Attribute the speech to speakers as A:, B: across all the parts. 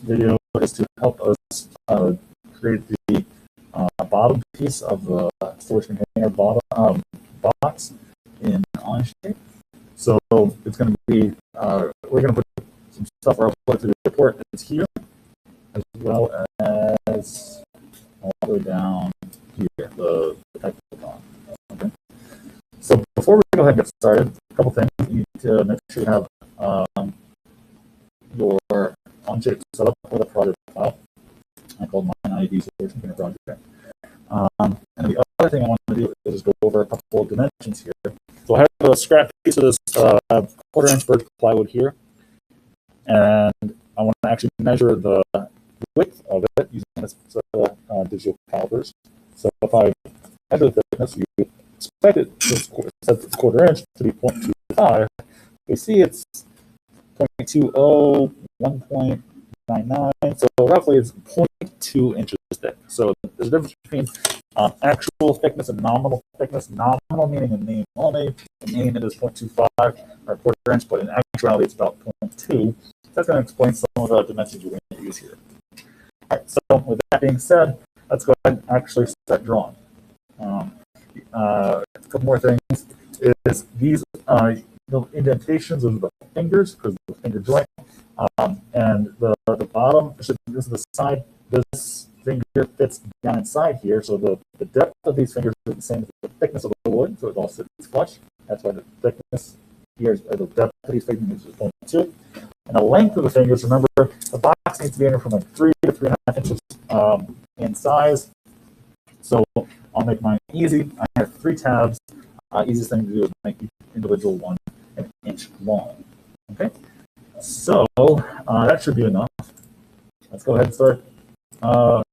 A: video is to help us create the bottom piece of the storage container bottom box in Onshape. So it's going to be, we're going to put some stuff or upload to the report that's here, as well as all the way down here, the type icon. Okay. So before we go ahead and get started, a couple things. You need to make sure you have your Onshape set up for the project file. I called mine ID storage container project. And the other thing I want to do is go over a couple of dimensions here. So I have a scrap piece of this 1/4 inch birch plywood here, and I want to actually measure the width of it using this digital calipers. So if I measure the thickness, you expect it to set the 1/4 inch to be 0.25. You see it's 0.20, 1.99, so roughly it's 0.2 inches thick. So there's a difference between actual thickness and nominal thickness. Nominal meaning in name only. In name it is 0.25 or 1/4 inch, but in actuality it's about 0.2. That's going to explain some of the dimensions you're going to use here. All right, so with that being said, let's go ahead and actually start drawing. A couple more things is these the indentations of the fingers, because of the finger joint, and the bottom, this is the side, this finger fits down inside here, so the depth of these fingers is the same as the thickness of the wood, so it all sits flush. That's why the thickness here, or the depth of these fingers is 0.2. And the length of the fingers, remember, the box needs to be anywhere from like 3 to 3.5 inches in size. So I'll make mine easy. I have 3 tabs. Easiest thing to do is make each individual one an inch long. Okay, so that should be enough. Let's go ahead and start drawing.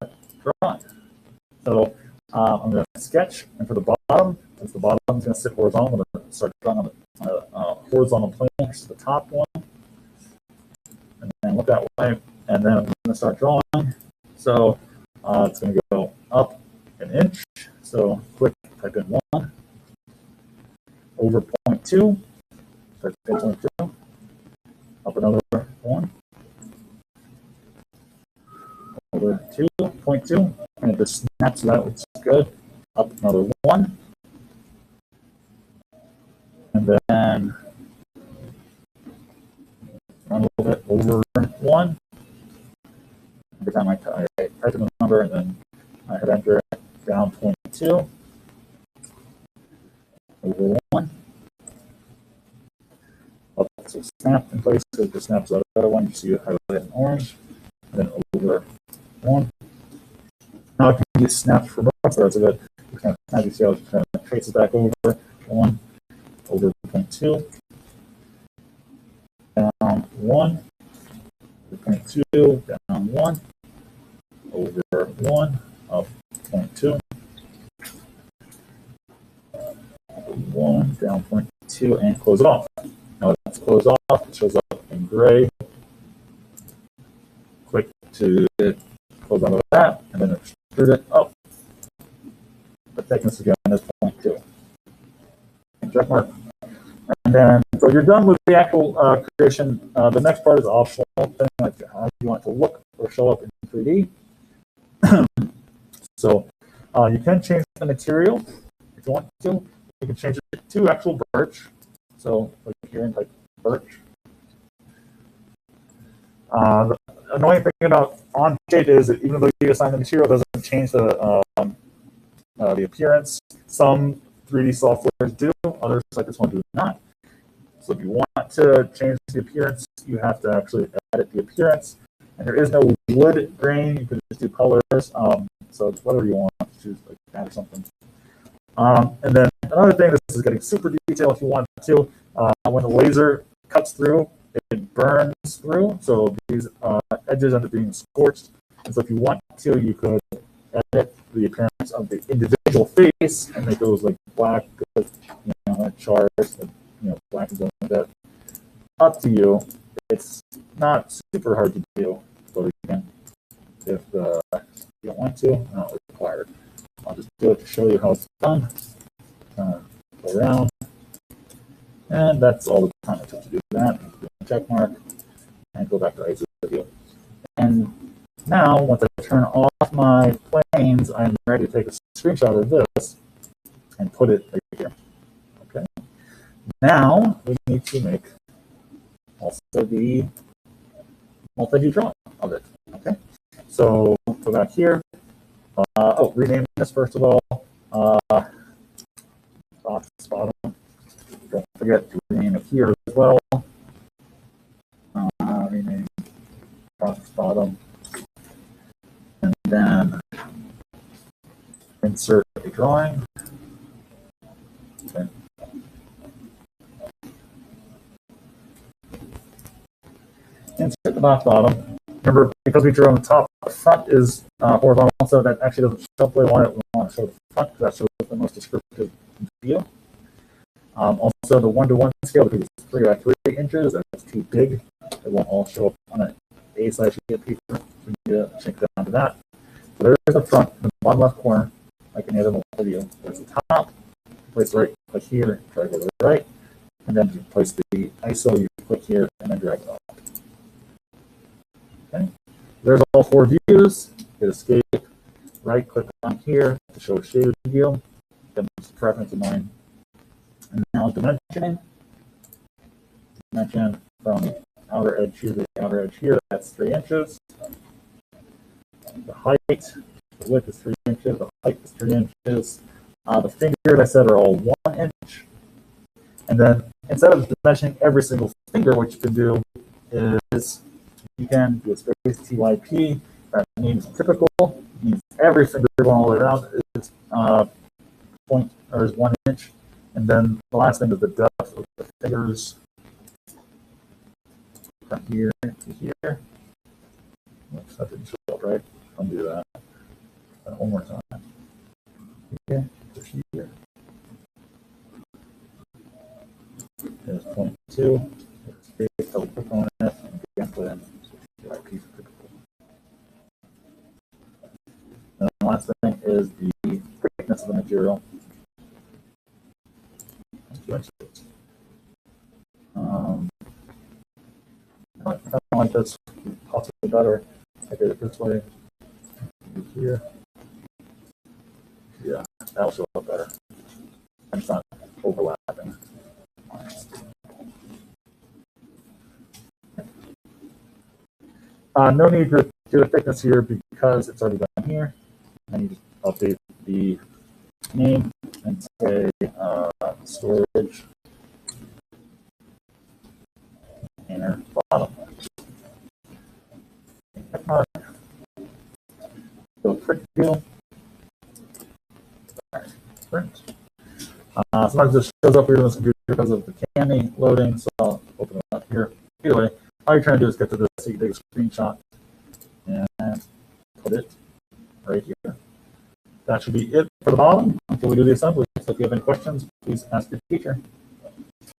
A: So I'm going to sketch, and for the bottom, since the bottom is going to sit horizontal, I'm going to start drawing on the horizontal plane, which is the top one, and then look that way, and then I'm going to start drawing. So it's going to go up an inch. So quick, type in 1 over 0.2. Type in 0.2. Up another 1. Over 2.2, and it just snaps that, which is good. Up another 1, and then run a little bit over 1. Every time I type in the number, and then I hit enter, down 0.2, over 1. Up to snap in place, so it just snaps that other one. You see it highlighted in orange, and then over 1. Now I can get snaps for both parts of it. You can have you see how it kind of traces back over 1, over 0.2, down 1, over 0.2, down 1, over 1, up 0.2, 1, down 0.2, and close it off. Now that's closed off, it shows up in gray. Click to close out of that, and then extrude it up. The thickness again is 0.2. Check mark. And then, so you're done with the actual creation. The next part is optional, thing like how you want it to look or show up in 3D. So you can change the material if you want to. You can change it to actual birch. So like here and type birch. The annoying thing about Onshape is that even though you assign the material, it doesn't change the appearance. Some 3D softwares do, others like this one do not. So if you want to change the appearance, you have to actually edit the appearance. And there is no wood grain. You can just do colors. So it's whatever you want to choose, like that or something. And then another thing, this is getting super detailed if you want to. When the laser cuts through, it burns through. So these edges end up being scorched. And so if you want to, you could edit the appearance of the individual face and make those like black, like chars, black and like that. Up to you. It's not super hard to do, but again, if you don't want to, not required. I'll just do it to show you how it's done. Go around, and that's all the time it took to do that. Check mark, and go back to ISO video. And Now, once I turn off my planes, I'm ready to take a screenshot of this and put it right here. Okay. Now we need to make also the multi-view drawing of it. Okay. So go back here. Rename this first of all. Box bottom. Don't forget to rename it here as well. Rename box bottom. And then insert a drawing. Okay. Insert the box bottom. Remember, because we drew on the top, the front is horizontal, so that actually doesn't show up the way we want it. We want to show the front because that shows the most descriptive view. Also, the 1-to-1 scale, because it's 3 by 3 inches, that's too big. It won't all show up on an A-size sheet of paper. So we need to check down to that. So there's the front, in the bottom left corner, like any other view. There's the top. Place right click here, try to go to the right, and then you place the ISO, you click here, and then drag it off. Okay. There's all 4 views. Hit escape, right click on here to show a shaded view. Then just preference of mine. And now dimensioning. Dimension from outer edge here to the outer edge here, that's 3 inches. The height, the width is 3 inches, the height is 3 inches. The fingers, I said, are all 1 inch. And then instead of dimensioning every single finger, what you can do is you can do a space TYP. That means typical. It means every finger going all the way around is is 1 inch. And then the last thing is the depth of the fingers from here to here. Oops, that didn't show up right. Undo that. One more time. Okay, to here. There's 0.2. Space, double click on it, and again put in TYP for typical. And the last thing is the thickness of the material. I kind of like this, possibly better. I get it this way. Here. Yeah, that'll show up better. And it's not overlapping. No need to do the thickness here because it's already done here. And you just update the name and say storage inner bottom. Go print view. Print. Sometimes this shows up here on this computer because of the Cami loading, so I'll open it up here. Either way, all you're trying to do is get to this so you can take a screenshot and put it right here. That should be it for the bottom until we do the assembly. So if you have any questions, please ask your teacher.